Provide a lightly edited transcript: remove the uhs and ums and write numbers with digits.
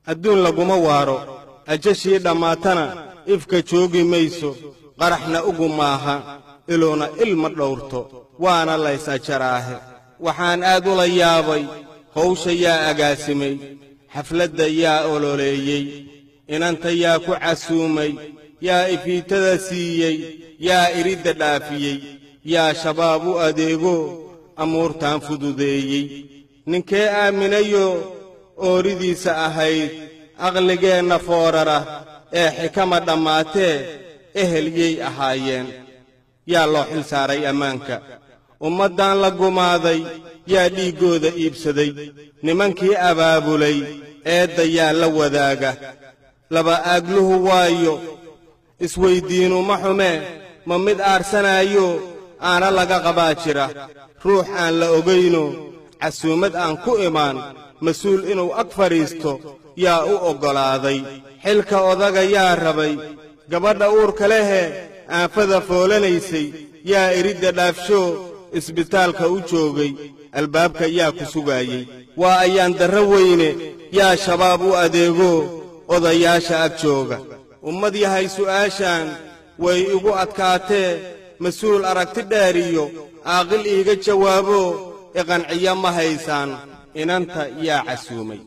adduun laguma waaro ajashii dhammaatana ifka joogi mayso qaraxna ugu maaha iloona ilma dhowrto waana lays ajaraahe waxaan aad ula yaabay hawsha yaa agaasimay xafladda yaa ololeeyey inanta yaa ku casuumay yaa ifiitada siiyey yaa iridda dhaafiyey yaa shabaab u adeego amuurtaan fududeeyey ninkee aaminayo ooridiisa ahayd aqligeenna foorara ee xikama dhammaatee eheliyey ahaayeen yaa loo xil saaray ammaanka ummaddan la gumaaday yaa dhiiggooda iibsaday nimankii abaabulay eedda yaa la wadaaga laba aagluhu waayo isweyddiinu ma xumee ma mid aarsanaayo aana laga qabaa jira ruux aan la ogayno casuumad aan ku imaan mas-uul inuu ag fadhiisto yaa u oggolaaday xilka odaga yaa rabay gabadha uurka lehe aanfada foolanaysay yaa iridda dhaafshoo isbitaalka u joogay albaabka yaa ku sugaayey waa ayaan darro weyne yaa shabaab u adeego odayaasha ag jooga ummad yahay su'aashaan way igu adkaatee mas-uul aragti dheeriyo aaqil iiga jawaabo iqanciya ma haysaan inanta yaa casuumay